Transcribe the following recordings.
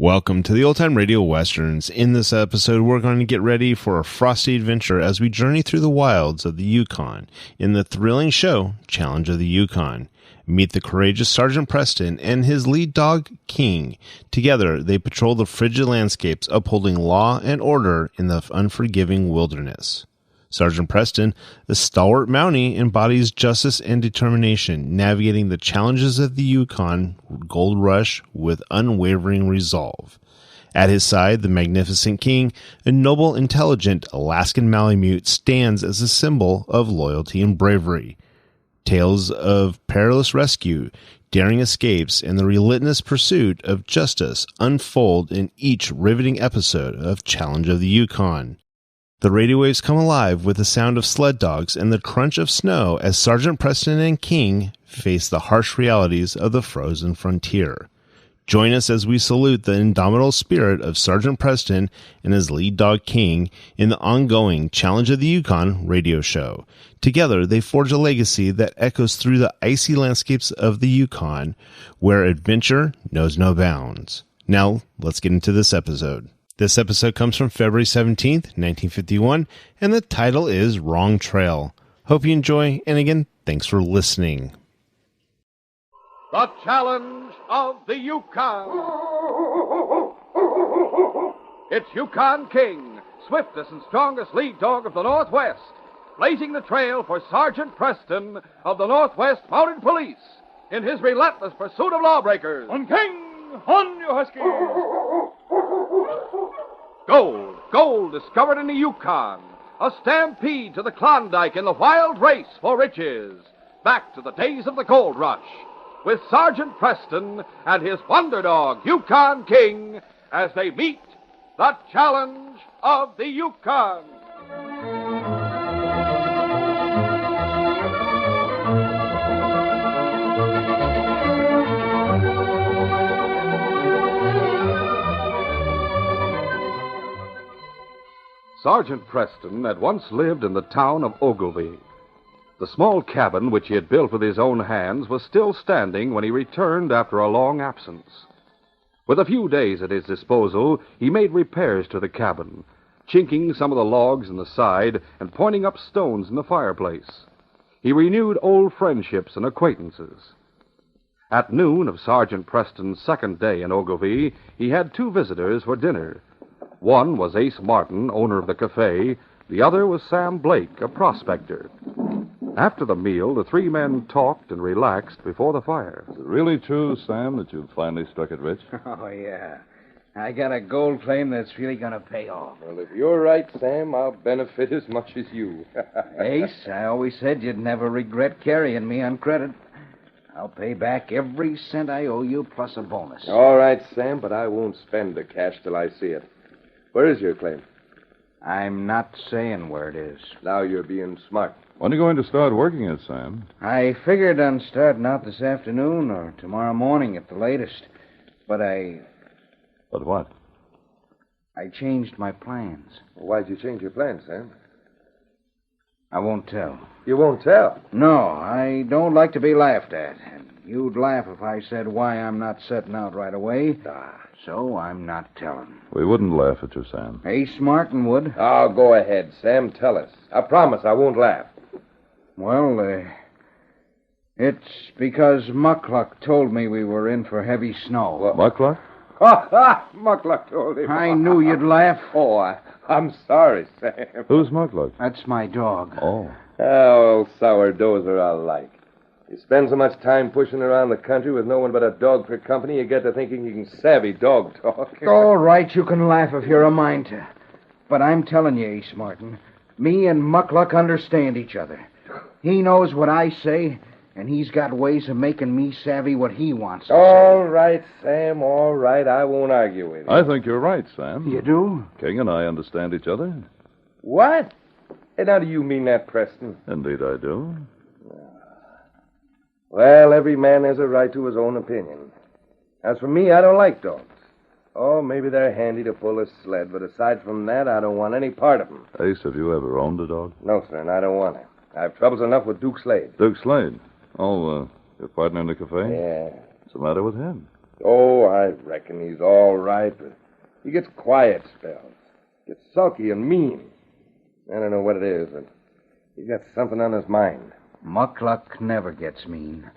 Welcome to the Old Time Radio Westerns. In this episode, we're going to get ready for a frosty adventure as we journey through the wilds of the Yukon in the thrilling show, Challenge of the Yukon. Meet the courageous Sergeant Preston and his lead dog, King. Together, they patrol the frigid landscapes, upholding law and order in the unforgiving wilderness. Sergeant Preston, the stalwart Mountie, embodies justice and determination, navigating the challenges of the Yukon gold rush with unwavering resolve. At his side, the magnificent King, a noble, intelligent Alaskan Malamute, stands as a symbol of loyalty and bravery. Tales of perilous rescue, daring escapes, and the relentless pursuit of justice unfold in each riveting episode of Challenge of the Yukon. The radio waves come alive with the sound of sled dogs and the crunch of snow as Sergeant Preston and King face the harsh realities of the frozen frontier. Join us as we salute the indomitable spirit of Sergeant Preston and his lead dog King in the ongoing Challenge of the Yukon radio show. Together, they forge a legacy that echoes through the icy landscapes of the Yukon, where adventure knows no bounds. Now, let's get into this episode. This episode comes from February 17th, 1951, and the title is Wrong Trail. Hope you enjoy, and again, thanks for listening. The Challenge of the Yukon. It's Yukon King, swiftest and strongest lead dog of the Northwest, blazing the trail for Sergeant Preston of the Northwest Mounted Police in his relentless pursuit of lawbreakers. On King, on you huskies! Gold discovered in the Yukon. A stampede to the Klondike in the wild race for riches. Back to the days of the gold rush. With Sergeant Preston and his wonder dog, Yukon King, as they meet the Challenge of the Yukon. Sergeant Preston had once lived in the town of Ogilvy. The small cabin which he had built with his own hands was still standing when he returned after a long absence. With a few days at his disposal, he made repairs to the cabin, chinking some of the logs in the side and pointing up stones in the fireplace. He renewed old friendships and acquaintances. At noon of Sergeant Preston's second day in Ogilvy, he had two visitors for dinner. One was Ace Martin, owner of the cafe. The other was Sam Blake, a prospector. After the meal, the three men talked and relaxed before the fire. Is it really true, Sam, that you've finally struck it rich? Oh, yeah. I got a gold claim that's really going to pay off. Well, if you're right, Sam, I'll benefit as much as you. Ace, I always said you'd never regret carrying me on credit. I'll pay back every cent I owe you, plus a bonus. All right, Sam, but I won't spend the cash till I see it. Where is your claim? I'm not saying where it is. Now you're being smart. When are you going to start working it, Sam? I figured on starting out this afternoon or tomorrow morning at the latest. But But what? I changed my plans. Why'd you change your plans, Sam? I won't tell. You won't tell? No, I don't like to be laughed at. And you'd laugh if I said why I'm not setting out right away. So I'm not telling. We wouldn't laugh at you, Sam. Ace Martin would. Oh, go ahead, Sam. Tell us. I promise I won't laugh. Well, it's because Muckluck told me we were in for heavy snow. What? Muckluck? Muckluck told him. I knew you'd laugh. Oh, I'm sorry, Sam. Who's Muckluck? That's my dog. Oh. Oh, sourdoughs are alike. You spend so much time pushing around the country with no one but a dog for company, you get to thinking you can savvy dog talk. All right, you can laugh if you're a mind to. But I'm telling you, Ace Martin, me and Muckluck understand each other. He knows what I say, and he's got ways of making me savvy what he wants to All say. right, Sam, all right. I won't argue with you. I think you're right, Sam. You do? King and I understand each other. What? And how do you mean that, Preston? Indeed I do. Well, every man has a right to his own opinion. As for me, I don't like dogs. Oh, maybe they're handy to pull a sled, but aside from that, I don't want any part of them. Ace, have you ever owned a dog? No, sir, and I don't want it. I've troubles enough with Duke Slade. Duke Slade. Oh, your partner in the cafe? Yeah. What's the matter with him? Oh, I reckon he's all right, but he gets quiet spells. Gets sulky and mean. I don't know what it is, but he's got something on his mind. Muckluck never gets mean.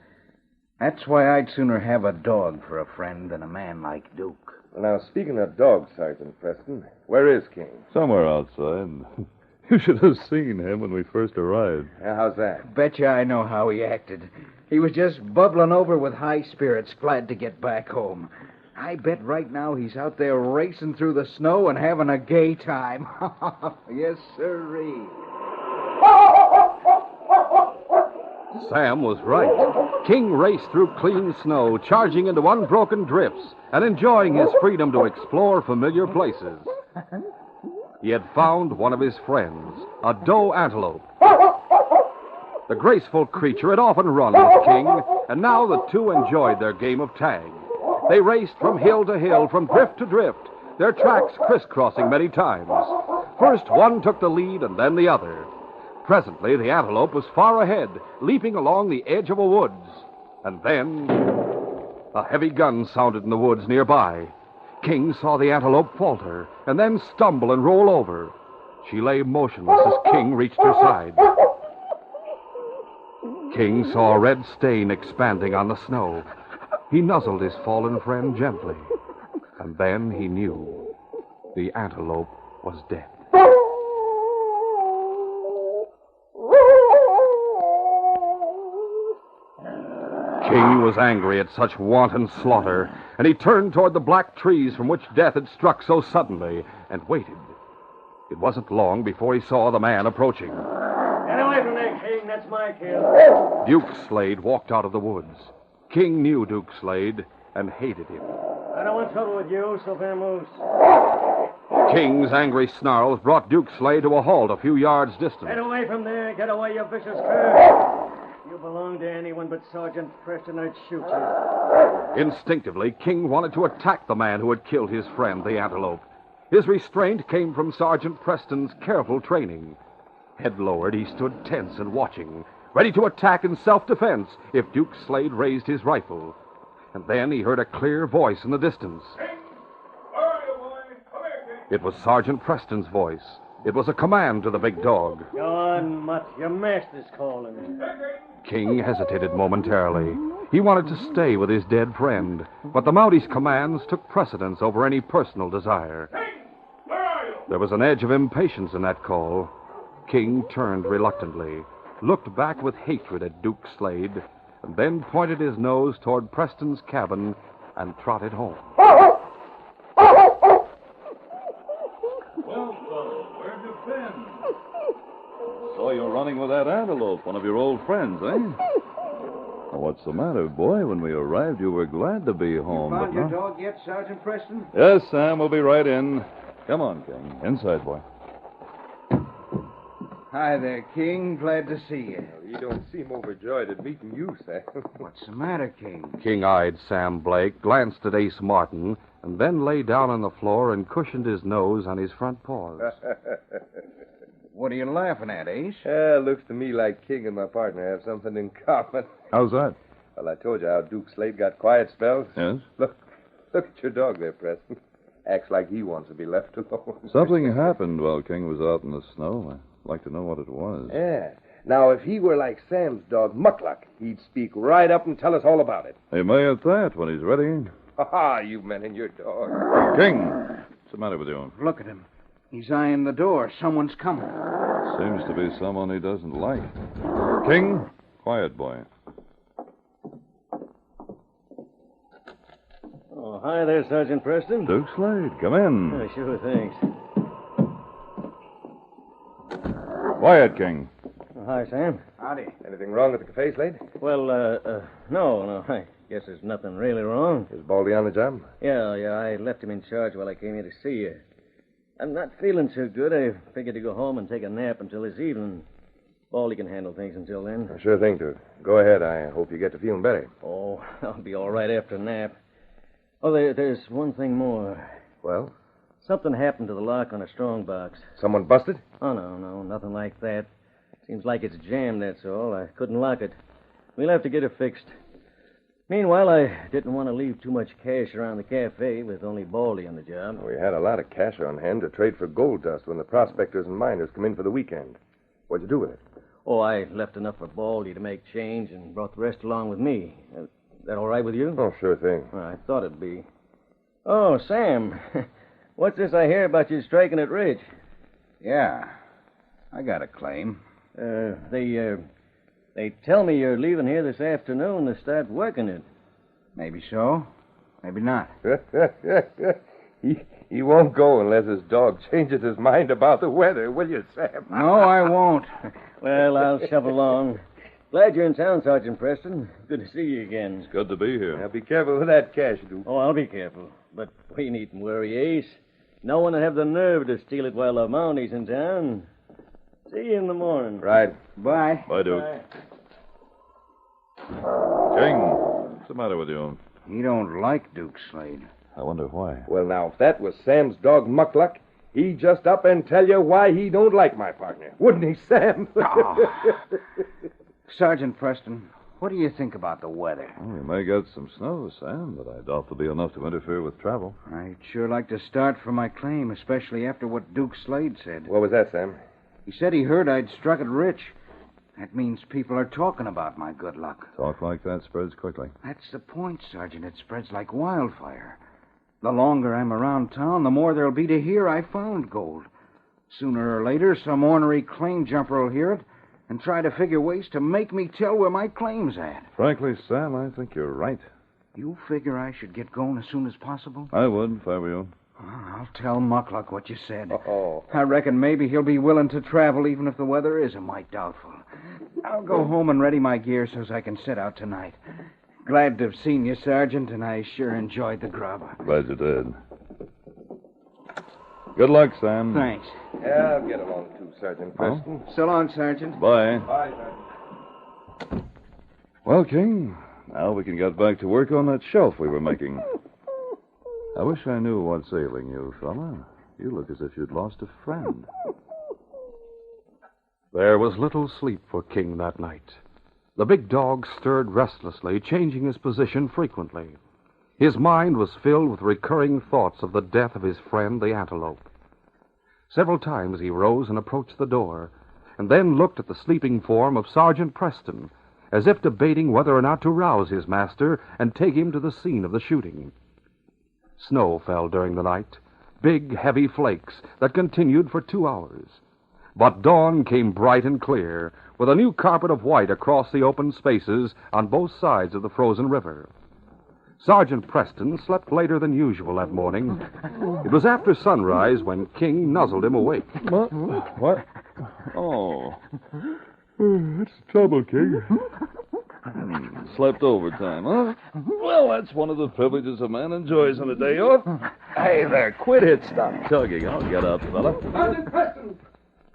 That's why I'd sooner have a dog for a friend than a man like Duke. Well, now, speaking of dogs, Sergeant Preston, where is King? Somewhere outside. You should have seen him when we first arrived. How's that? Betcha I know how he acted. He was just bubbling over with high spirits, glad to get back home. I bet right now he's out there racing through the snow and having a gay time. Yes, sirree. Sam was right. King raced through clean snow, charging into unbroken drifts and enjoying his freedom to explore familiar places. He had found one of his friends, a doe antelope. The graceful creature had often run with King, and now the two enjoyed their game of tag. They raced from hill to hill, from drift to drift, their tracks crisscrossing many times. First one took the lead and then the other. Presently, the antelope was far ahead, leaping along the edge of a woods. And then a heavy gun sounded in the woods nearby. King saw the antelope falter and then stumble and roll over. She lay motionless as King reached her side. King saw a red stain expanding on the snow. He nuzzled his fallen friend gently. And then he knew the antelope was dead. King was angry at such wanton slaughter, and he turned toward the black trees from which death had struck so suddenly, and waited. It wasn't long before he saw the man approaching. Get away from there, King. That's my kill. Duke Slade walked out of the woods. King knew Duke Slade and hated him. I don't want trouble with you, so vamoose. King's angry snarls brought Duke Slade to a halt a few yards distant. Get away from there. Get away, you vicious cur. If you belong to anyone but Sergeant Preston, I'd shoot you. Instinctively, King wanted to attack the man who had killed his friend, the antelope. His restraint came from Sergeant Preston's careful training. Head lowered, he stood tense and watching, ready to attack in self-defense if Duke Slade raised his rifle. And then he heard a clear voice in the distance. King, where are you, boy? Come here, King. It was Sergeant Preston's voice. It was a command to the big dog. Go on, Mutt. Your master's calling. King hesitated momentarily. He wanted to stay with his dead friend, but the Mounties' commands took precedence over any personal desire. King, where are you? There was an edge of impatience in that call. King turned reluctantly, looked back with hatred at Duke Slade, and then pointed his nose toward Preston's cabin and trotted home. Well, fellow, where'd you been? Saw you running with that antelope, one of your old friends, eh? Now, what's the matter, boy? When we arrived, you were glad to be home. Found but your not- dog yet, Sergeant Preston? Yes, Sam, we'll be right in. Come on, King. Inside, boy. Hi there, King. Glad to see you. You don't seem overjoyed at meeting you, Sam. What's the matter, King? King eyed Sam Blake, glanced at Ace Martin, and then lay down on the floor and cushioned his nose on his front paws. What are you laughing at, Ace? Looks to me like King and my partner have something in common. How's that? Well, I told you how Duke Slade got quiet spells. Yes? Look at your dog there, Preston. Acts like he wants to be left alone. Something happened while King was out in the snow. I'd like to know what it was. Yeah. Now, if he were like Sam's dog, Muckluck, he'd speak right up and tell us all about it. He may at that when he's ready. Ha-ha, you men and your dog. King, what's the matter with you? Look at him. He's eyeing the door. Someone's coming. Seems to be someone he doesn't like. King, quiet, boy. Oh, hi there, Sergeant Preston. Duke Slade, come in. Oh, sure, thanks. Quiet, King. Oh, hi, Sam. Howdy. Anything wrong at the cafe, Slade? Well, no. I guess there's nothing really wrong. Is Baldy on the job? Yeah, I left him in charge while I came here to see you. I'm not feeling too good. I figured to go home and take a nap until this evening. Baldy can handle things until then. Sure thing, Duke. Go ahead. I hope you get to feeling better. Oh, I'll be all right after a nap. Oh, there's one thing more. Well, Something happened to the lock on a strong box. someone busted? Oh, no, nothing like that. Seems like it's jammed, that's all. I couldn't lock it. We'll have to get it fixed. Meanwhile, I didn't want to leave too much cash around the cafe with only Baldy on the job. We had a lot of cash on hand to trade for gold dust when the prospectors and miners come in for the weekend. What'd you do with it? Oh, I left enough for Baldy to make change and brought the rest along with me. That all right with you? Oh, sure thing. Well, I thought it'd be. Oh, Sam, what's this I hear about you striking it rich? Yeah, I got a claim. They tell me you're leaving here this afternoon to start working it. Maybe so, maybe not. He won't go unless his dog changes his mind about the weather, will you, Sam? No, I won't. Well, I'll shuffle along. Glad you're in town, Sergeant Preston. Good to see you again. It's good to be here. Now, be careful with that cash, Duke. Oh, I'll be careful. But we needn't worry, Ace. No one will have the nerve to steal it while the Mounties in town. See you in the morning. Right. Bye. Bye, Duke. King, what's the matter with you? He don't like Duke Slade. I wonder why. Well, now, if that was Sam's dog, Muckluck, he'd just up and tell you why he don't like my partner. Wouldn't he, Sam? Sergeant Preston, what do you think about the weather? Well, we may get some snow, Sam, but I doubt there'll be enough to interfere with travel. I'd sure like to start for my claim, especially after what Duke Slade said. What was that, Sam? He said he heard I'd struck it rich. That means people are talking about my good luck. Talk like that spreads quickly. That's the point, Sergeant. It spreads like wildfire. The longer I'm around town, the more there'll be to hear I found gold. Sooner or later, some ornery claim jumper will hear it and try to figure ways to make me tell where my claim's at. Frankly, Sam, I think you're right. You figure I should get going as soon as possible? I would, if I were you. I'll tell Muckluck what you said. Oh. I reckon maybe he'll be willing to travel even if the weather is a mite doubtful. I'll go home and ready my gear so's I can set out tonight. Glad to have seen you, Sergeant, and I sure enjoyed the grub. Glad you did. Good luck, Sam. Thanks. Yeah, I'll get along too, Sergeant Preston. So long, Sergeant. Bye. Bye, Sergeant. Well, King, now we can get back to work on that shelf we were making. I wish I knew what's ailing you, fella. You look as if you'd lost a friend. There was little sleep for King that night. The big dog stirred restlessly, changing his position frequently. His mind was filled with recurring thoughts of the death of his friend, the antelope. Several times he rose and approached the door, and then looked at the sleeping form of Sergeant Preston, as if debating whether or not to rouse his master and take him to the scene of the shooting. Snow fell during the night, big, heavy flakes that continued for 2 hours. But dawn came bright and clear, with a new carpet of white across the open spaces on both sides of the frozen river. Sergeant Preston slept later than usual that morning. It was after sunrise when King nuzzled him awake. What? Oh. What's the trouble, King? Slept overtime, huh? Well, that's one of the privileges a man enjoys on a day off. Hey there, quit it. Stop tugging. I'll get up, fella. Sergeant Preston!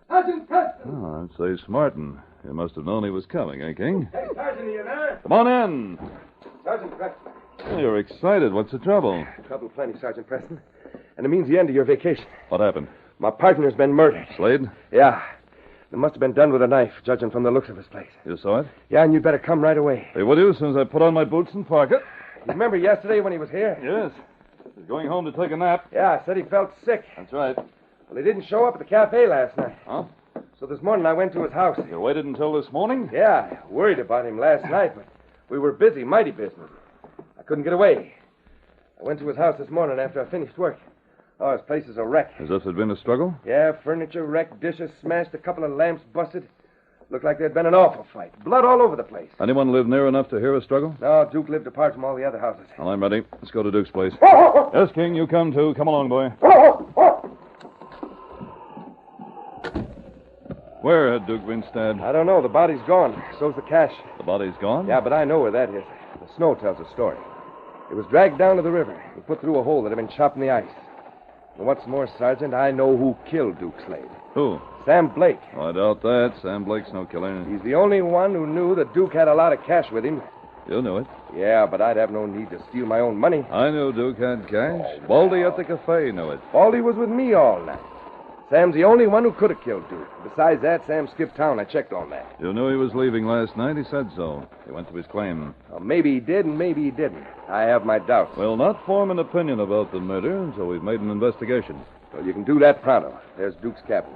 Sergeant Preston! Oh, I'd say Smartin. You must have known he was coming, eh, King? Hey, Sergeant, are you there? Come on in. Sergeant Preston. Oh, you're excited. What's the trouble? Trouble plenty, Sergeant Preston. And it means the end of your vacation. What happened? My partner's been murdered. Slade? Yeah. It must have been done with a knife, judging from the looks of his place. You saw it? Yeah, and you'd better come right away. Hey, will you, as soon as I put on my boots and parka? You remember yesterday when he was here? Yes. He's going home to take a nap. Yeah, said he felt sick. That's right. Well, he didn't show up at the cafe last night. Huh? So this morning I went to his house. You waited until this morning? Yeah, worried about him last night, but we were busy, mighty busy. I couldn't get away. I went to his house this morning after I finished work. Oh, his place is a wreck. As if there'd been a struggle? Yeah, furniture wrecked, dishes smashed, a couple of lamps busted. Looked like there'd been an awful fight. Blood all over the place. Anyone live near enough to hear a struggle? No, Duke lived apart from all the other houses. Well, I'm ready. Let's go to Duke's place. Yes, King, you come too. Come along, boy. Where had Duke been stabbed? I don't know. The body's gone. So's the cash. The body's gone? Yeah, but I know where that is. The snow tells a story. It was dragged down to the river and put through a hole that had been chopped in the ice. And what's more, Sergeant, I know who killed Duke Slade. Who? Sam Blake. Oh, I doubt that. Sam Blake's no killer. He's the only one who knew that Duke had a lot of cash with him. You knew it. Yeah, but I'd have no need to steal my own money. I knew Duke had cash. Baldy at the cafe knew it. Baldy was with me all night. Sam's the only one who could have killed Duke. Besides that, Sam skipped town. I checked on that. You knew he was leaving last night. He said so. He went to his claim. Well, maybe he did and maybe he didn't. I have my doubts. We'll not form an opinion about the murder until we've made an investigation. Well, you can do that pronto. There's Duke's cabin.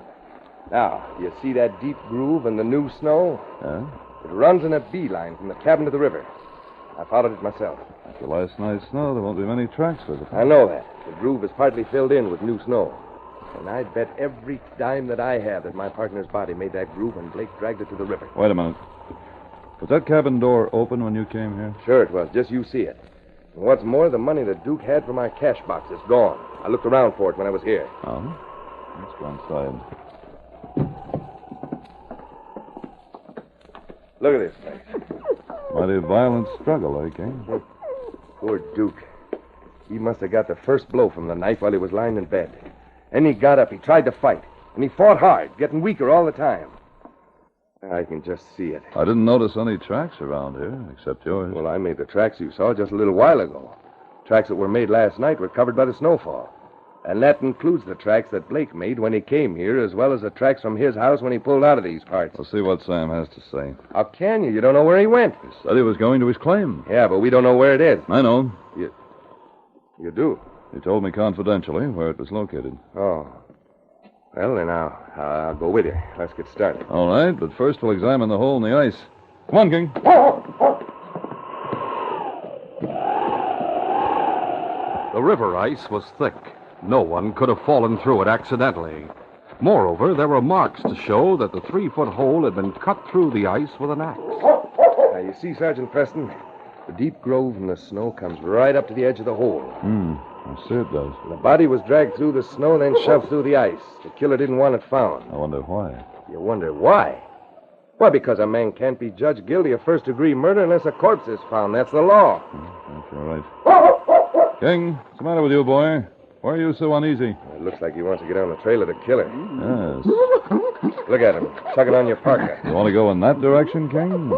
Now, you see that deep groove in the new snow? Yeah? It runs in a beeline from the cabin to the river. I followed it myself. After last night's snow, there won't be many tracks visible. I know that. The groove is partly filled in with new snow. And I'd bet every dime that I have that my partner's body made that groove and Blake dragged it to the river. Wait a minute. Was that cabin door open when you came here? Sure it was. Just you see it. And what's more, the money that Duke had for my cash box is gone. I looked around for it when I was here. Oh? Let's go inside. Look at this place. Mighty violent struggle, eh, King? Poor Duke. He must have got the first blow from the knife while he was lying in bed. Then he got up. He tried to fight. And he fought hard, getting weaker all the time. I can just see it. I didn't notice any tracks around here, except yours. Well, I made the tracks you saw just a little while ago. Tracks that were made last night were covered by the snowfall. And that includes the tracks that Blake made when he came here, as well as the tracks from his house when he pulled out of these parts. We'll see what Sam has to say. How can you? You don't know where he went. He said he was going to his claim. Yeah, but we don't know where it is. I know. You do? He told me confidentially where it was located. Oh. Well, then I'll go with you. Let's get started. All right, but first we'll examine the hole in the ice. Come on, King. The river ice was thick. No one could have fallen through it accidentally. Moreover, there were marks to show that the 3-foot hole had been cut through the ice with an axe. Now, you see, Sergeant Preston, the deep grove in the snow comes right up to the edge of the hole. I see it does. The body was dragged through the snow, then shoved through the ice. The killer didn't want it found. I wonder why. You wonder why? Why, because a man can't be judged guilty of first-degree murder unless a corpse is found. That's the law. That's all right. King, what's the matter with you, boy? Why are you so uneasy? It looks like he wants to get on the trail of the killer. Yes. Look at him, tugging on your parka. You want to go in that direction, King?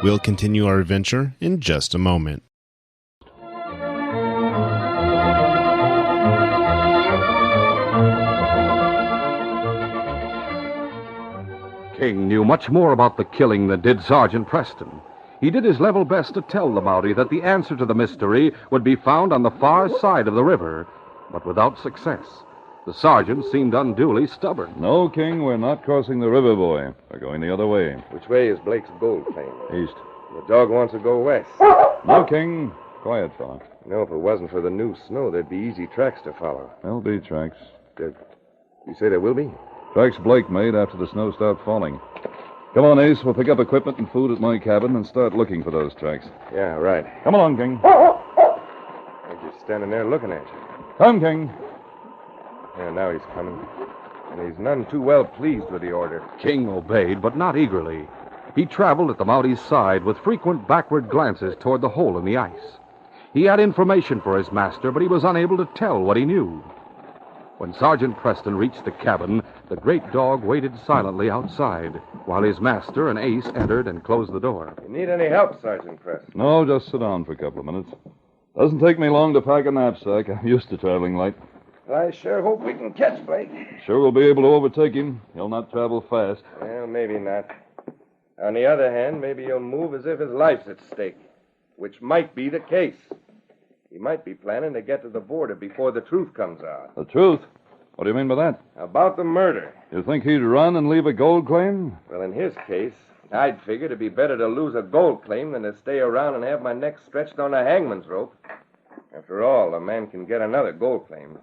We'll continue our adventure in just a moment. King knew much more about the killing than did Sergeant Preston. He did his level best to tell the Mountie that the answer to the mystery would be found on the far side of the river, but without success. The sergeant seemed unduly stubborn. No, King, we're not crossing the river, boy. We're going the other way. Which way is Blake's gold claim? East. The dog wants to go west. No, King. Quiet, fella. You know, if it wasn't for the new snow, there'd be easy tracks to follow. There'll be tracks. You say there will be? Tracks Blake made after the snow stopped falling. Come on, Ace. We'll pick up equipment and food at my cabin and start looking for those tracks. Yeah, right. Come along, King. I'm just standing there looking at you. Come, King. Yeah, now he's coming. And he's none too well pleased with the order. King obeyed, but not eagerly. He traveled at the Mountie's side with frequent backward glances toward the hole in the ice. He had information for his master, but he was unable to tell what he knew. When Sergeant Preston reached the cabin, the great dog waited silently outside, while his master and Ace entered and closed the door. You need any help, Sergeant Preston? No, just sit down for a couple of minutes. Doesn't take me long to pack a knapsack. I'm used to traveling light. I sure hope we can catch Blake. Sure we'll be able to overtake him. He'll not travel fast. Well, maybe not. On the other hand, maybe he'll move as if his life's at stake, which might be the case. He might be planning to get to the border before the truth comes out. The truth? What do you mean by that? About the murder. You think he'd run and leave a gold claim? Well, in his case, I'd figure it'd be better to lose a gold claim than to stay around and have my neck stretched on a hangman's rope. After all, a man can get another gold claim,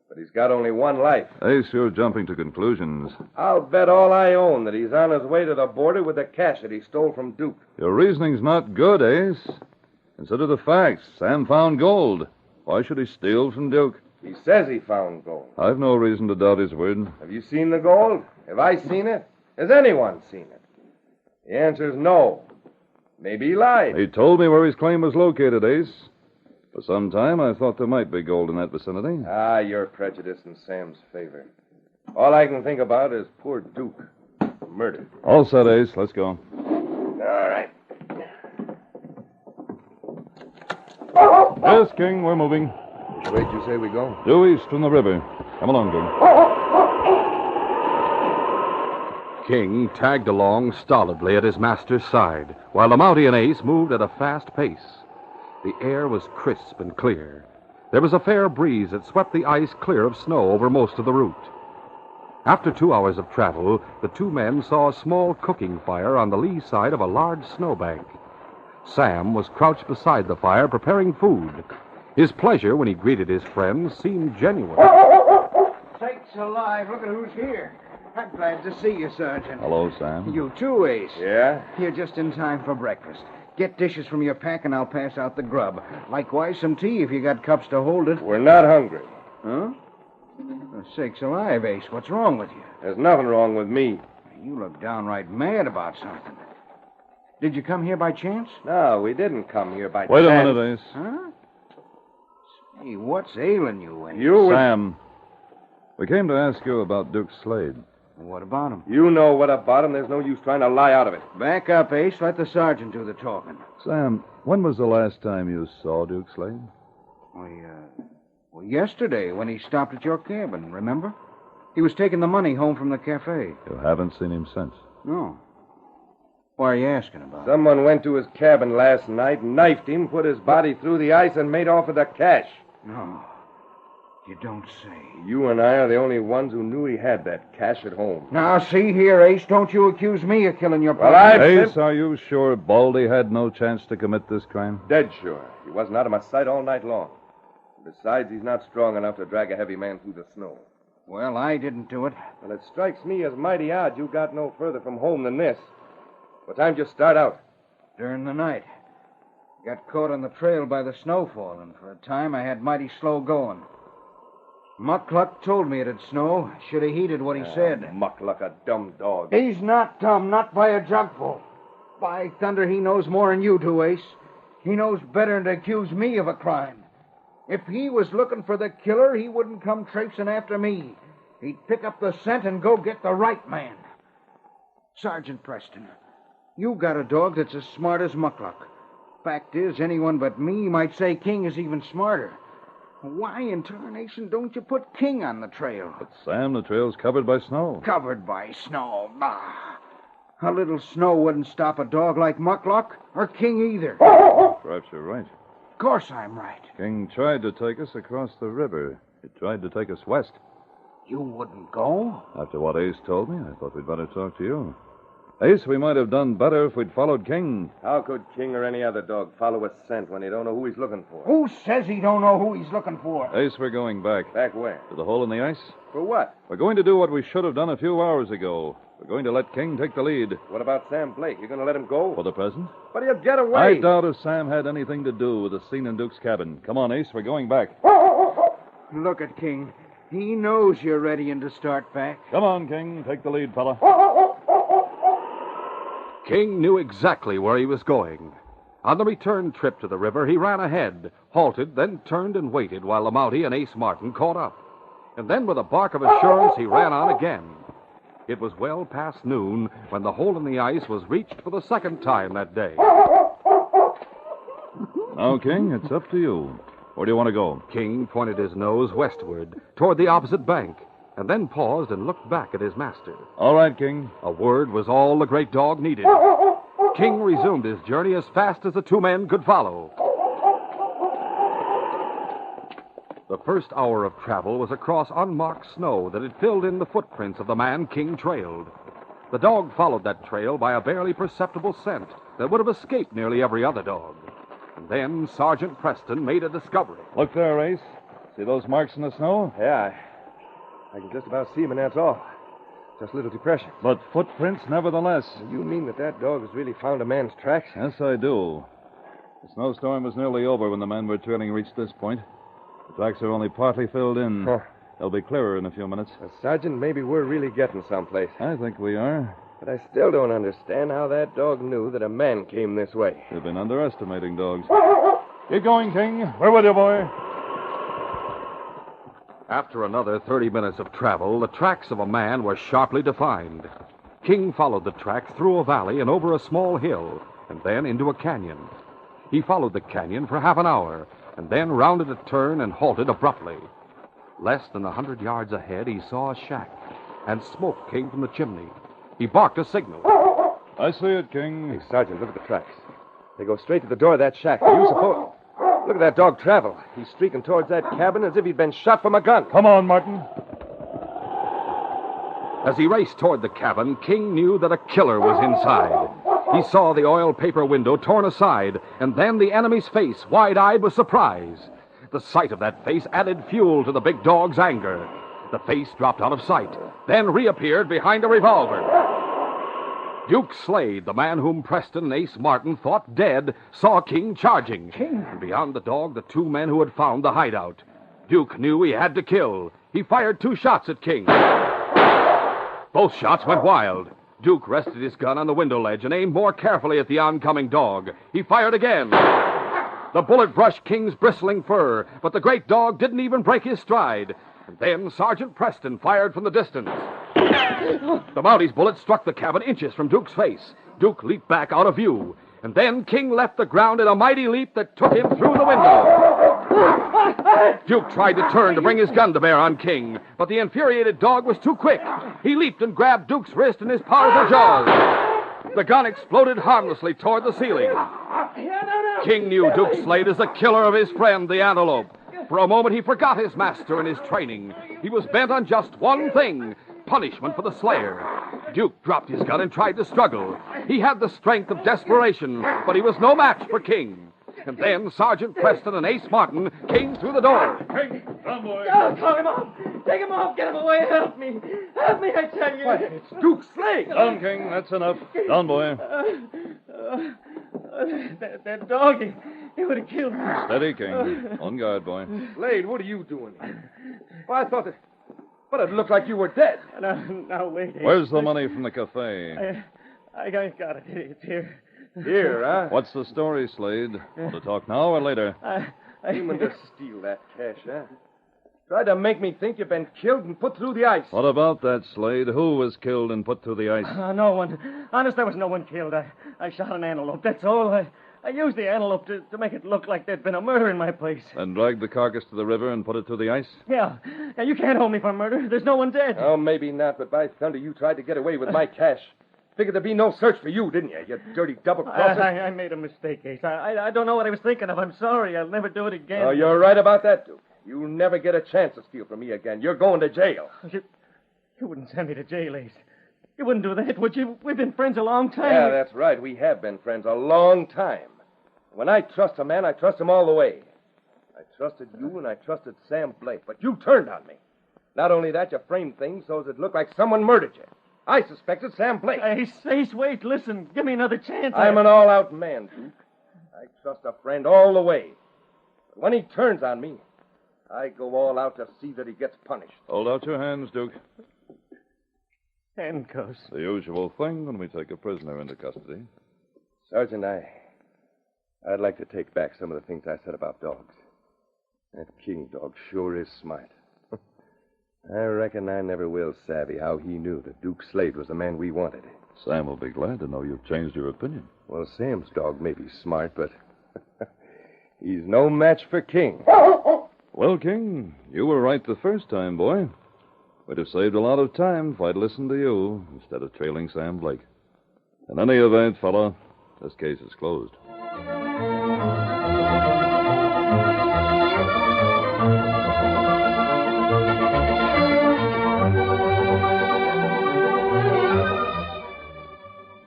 but he's got only one life. Ace, you're jumping to conclusions. I'll bet all I own that he's on his way to the border with the cash that he stole from Duke. Your reasoning's not good, Ace. Consider the facts. Sam found gold. Why should he steal from Duke? He says he found gold. I've no reason to doubt his word. Have you seen the gold? Have I seen it? Has anyone seen it? The answer's no. Maybe he lied. He told me where his claim was located, Ace. For some time, I thought there might be gold in that vicinity. Ah, you're prejudiced in Sam's favor. All I can think about is poor Duke. murdered. All set, Ace. Let's go. All right. Yes, King, we're moving. Which way did you say we go? Due east from the river. Come along, King. King tagged along stolidly at his master's side, while the Mountie and Ace moved at a fast pace. The air was crisp and clear. There was a fair breeze that swept the ice clear of snow over most of the route. After 2 hours of travel, the two men saw a small cooking fire on the lee side of a large snowbank. Sam was crouched beside the fire preparing food. His pleasure when he greeted his friends seemed genuine. Sakes alive, look at who's here. I'm glad to see you, Sergeant. Hello, Sam. You too, Ace. Yeah? You're just in time for breakfast. Get dishes from your pack and I'll pass out the grub. Likewise, some tea if you got cups to hold it. We're not hungry. Huh? Sakes alive, Ace. What's wrong with you? There's nothing wrong with me. You look downright mad about something. Did you come here by chance? No, we didn't come here by Wait a chance. minute, Ace. Huh? Hey, what's ailing you, Ace? You were... Sam, we came to ask you about Duke Slade. What about him? You know what about him. There's no use trying to lie out of it. Back up, Ace. Let the sergeant do the talking. Sam, when was the last time you saw Duke Slade? Well, yesterday when he stopped at your cabin, remember? He was taking the money home from the cafe. You haven't seen him since. No. Why are you asking about it? Someone went to his cabin last night, knifed him, put his body through the ice, and made off with the cash. No. You don't say. You and I are the only ones who knew he had that cash at home. Now, see here, Ace. Don't you accuse me of killing your Well, partner. Ace, are you sure Baldy had no chance to commit this crime? Dead sure. He wasn't out of my sight all night long. Besides, he's not strong enough to drag a heavy man through the snow. Well, I didn't do it. Well, it strikes me as mighty odd you got no further from home than this. What time did you start out? During the night. Got caught on the trail by the snowfall, and for a time I had mighty slow going. Muckluck told me it'd snow. Should have heeded what he said. Muckluck, a dumb dog. He's not dumb, not by a jugful. By thunder, he knows more than you do, Ace. He knows better than to accuse me of a crime. If he was looking for the killer, he wouldn't come traipsing after me. He'd pick up the scent and go get the right man. Sergeant Preston, you got a dog that's as smart as Muckluck. Fact is, anyone but me might say King is even smarter. Why in tarnation don't you put King on the trail? But, Sam, the trail's covered by snow. Covered by snow. Bah! A little snow wouldn't stop a dog like Muckluck, or King either. Perhaps you're right. Of course I'm right. King tried to take us across the river. He tried to take us west. You wouldn't go? After what Ace told me, I thought we'd better talk to you. Ace, we might have done better if we'd followed King. How could King or any other dog follow a scent when he don't know who he's looking for? Who says he don't know who he's looking for? Ace, we're going back. Back where? To the hole in the ice? For what? We're going to do what we should have done a few hours ago. We're going to let King take the lead. What about Sam Blake? You going to let him go? For the present? But he'll get away. I doubt if Sam had anything to do with the scene in Duke's cabin. Come on, Ace, we're going back. Look at King. He knows you're readying to start back. Come on, King. Take the lead, fella. King knew exactly where he was going. On the return trip to the river, he ran ahead, halted, then turned and waited while the Mountie and Ace Martin caught up. And then, with a bark of assurance, he ran on again. It was well past noon when the hole in the ice was reached for the second time that day. Now, King, it's up to you. Where do you want to go? King pointed his nose westward, toward the opposite bank, and then paused and looked back at his master. All right, King. A word was all the great dog needed. King resumed his journey as fast as the two men could follow. The first hour of travel was across unmarked snow that had filled in the footprints of the man King trailed. The dog followed that trail by a barely perceptible scent that would have escaped nearly every other dog. And then Sergeant Preston made a discovery. Look there, Ace. See those marks in the snow? Yeah, I can just about see him, and that's all. Just a little depression. But footprints nevertheless. You mean that dog has really found a man's tracks? Yes, I do. The snowstorm was nearly over when the men we're trailing reached this point. The tracks are only partly filled in. Huh. They'll be clearer in a few minutes. Sergeant, maybe we're really getting someplace. I think we are. But I still don't understand how that dog knew that a man came this way. We've been underestimating dogs. Keep going, King. We're with you, boy. After another 30 minutes of travel, the tracks of a man were sharply defined. King followed the track through a valley and over a small hill, and then into a canyon. He followed the canyon for half an hour, and then rounded a turn and halted abruptly. Less than 100 yards ahead, he saw a shack, and smoke came from the chimney. He barked a signal. I see it, King. Hey, Sergeant, look at the tracks. They go straight to the door of that shack. Do you suppose... Look at that dog travel. He's streaking towards that cabin as if he'd been shot from a gun. Come on, Martin. As he raced toward the cabin, King knew that a killer was inside. He saw the oil paper window torn aside, and then the enemy's face, wide-eyed with surprise. The sight of that face added fuel to the big dog's anger. The face dropped out of sight, then reappeared behind a revolver. Duke Slade, the man whom Preston and Ace Martin thought dead, saw King charging. King? And beyond the dog, the two men who had found the hideout. Duke knew he had to kill. He fired 2 shots at King. Both shots went wild. Duke rested his gun on the window ledge and aimed more carefully at the oncoming dog. He fired again. The bullet brushed King's bristling fur, but the great dog didn't even break his stride. And then Sergeant Preston fired from the distance. The Mounties' bullet struck the cabin inches from Duke's face. Duke leaped back out of view. And then King left the ground in a mighty leap that took him through the window. Duke tried to turn to bring his gun to bear on King, but the infuriated dog was too quick. He leaped and grabbed Duke's wrist in his powerful jaws. The gun exploded harmlessly toward the ceiling. King knew Duke Slade as the killer of his friend, the antelope. For a moment, he forgot his master and his training. He was bent on just one thing: punishment for the slayer. Duke dropped his gun and tried to struggle. He had the strength of desperation, but he was no match for King. And then Sergeant Preston and Ace Martin came through the door. King, come, boy. Oh, call him off. Take him off. Get him away. Help me. Help me, I tell you. What? It's Duke Slade. Down, King. That's enough. Down, boy. That dog, he would have killed me. Steady, King. On guard, boy. Slade, what are you doing here? Well, I thought that... But it looked like you were dead. Now, wait. Where's the money from the cafe? I got it. It's here. Here, huh? What's the story, Slade? Want to talk now or later? Aiming to steal that cash, huh? Tried to make me think you've been killed and put through the ice. What about that, Slade? Who was killed and put through the ice? No one. Honest, there was no one killed. I shot an antelope, that's all. I used the antelope to make it look like there'd been a murder in my place. And dragged the carcass to the river and put it through the ice? Yeah, you can't hold me for murder. There's no one dead. Oh, maybe not, but by thunder, you tried to get away with my cash. Figured there'd be no search for you, didn't you, you dirty double-crosser? I made a mistake, Ace. I don't know what I was thinking of. I'm sorry. I'll never do it again. Oh, you're right about that, Duke. You'll never get a chance to steal from me again. You're going to jail. You wouldn't send me to jail, Ace. You wouldn't do that, would you? We've been friends a long time. Yeah, that's right. We have been friends a long time. When I trust a man, I trust him all the way. I trusted you and I trusted Sam Blake, but you turned on me. Not only that, you framed things so it looked like someone murdered you. I suspected Sam Blake. Ace, wait, listen. Give me another chance. I'm an all-out man, Duke. I trust a friend all the way. But when he turns on me, I go all out to see that he gets punished. Hold out your hands, Duke. Handcuffs. The usual thing when we take a prisoner into custody. Sergeant, I'd like to take back some of the things I said about dogs. That King dog sure is smart. I reckon I never will savvy how he knew that Duke Slade was the man we wanted. Sam will be glad to know you've changed your opinion. Well, Sam's dog may be smart, but he's no match for King. Well, King, you were right the first time, boy. We'd have saved a lot of time if I'd listened to you instead of trailing Sam Blake. In any event, fella, this case is closed.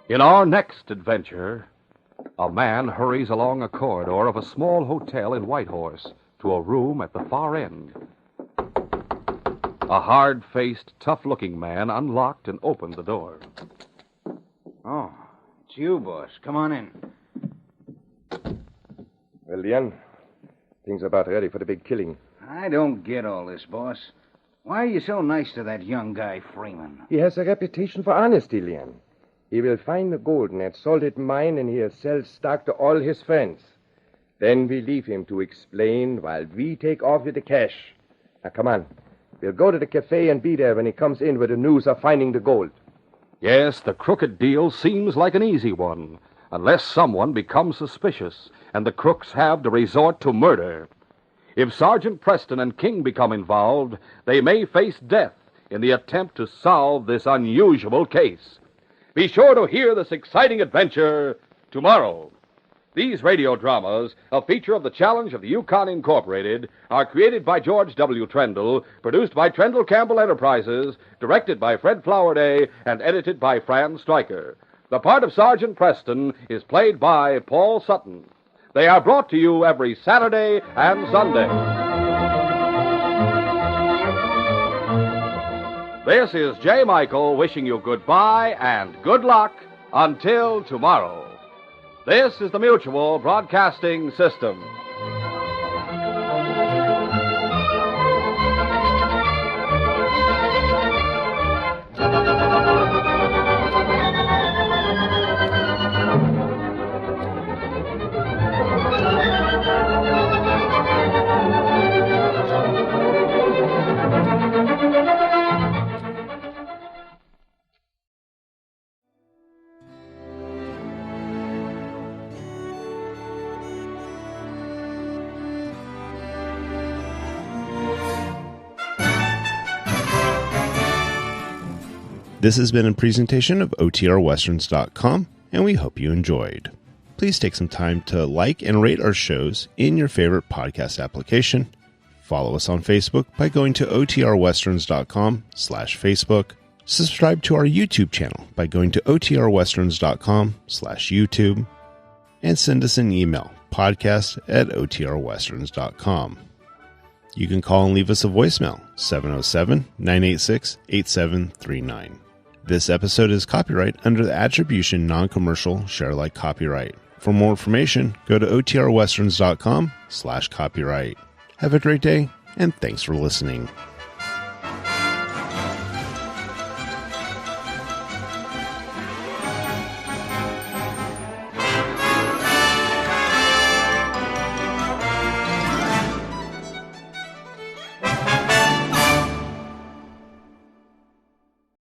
In our next adventure, a man hurries along a corridor of a small hotel in Whitehorse to a room at the far end. A hard-faced, tough-looking man unlocked and opened the door. Oh, it's you, boss. Come on in. Well, Leon, things are about ready for the big killing. I don't get all this, boss. Why are you so nice to that young guy, Freeman? He has a reputation for honesty, Leon. He will find the gold in that salted mine, and he'll sell stock to all his friends. Then we leave him to explain while we take off with the cash. Now, come on. We'll go to the cafe and be there when he comes in with the news of finding the gold. Yes, the crooked deal seems like an easy one, unless someone becomes suspicious and the crooks have to resort to murder. If Sergeant Preston and King become involved, they may face death in the attempt to solve this unusual case. Be sure to hear this exciting adventure tomorrow. These radio dramas, a feature of the Challenge of the Yukon Incorporated, are created by George W. Trendle, produced by Trendle Campbell Enterprises, directed by Fred Flowerday, and edited by Fran Stryker. The part of Sergeant Preston is played by Paul Sutton. They are brought to you every Saturday and Sunday. This is J. Michael wishing you goodbye and good luck until tomorrow. This is the Mutual Broadcasting System. This has been a presentation of OTRWesterns.com, and we hope you enjoyed. Please take some time to like and rate our shows in your favorite podcast application. Follow us on Facebook by going to OTRWesterns.com/Facebook. Subscribe to our YouTube channel by going to OTRWesterns.com/YouTube. And send us an email, podcast@OTRWesterns.com. You can call and leave us a voicemail, 707-986-8739. This episode is copyright under the Attribution Non-Commercial Share-alike copyright. For more information, go to OTRWesterns.com/copyright. Have a great day, and thanks for listening.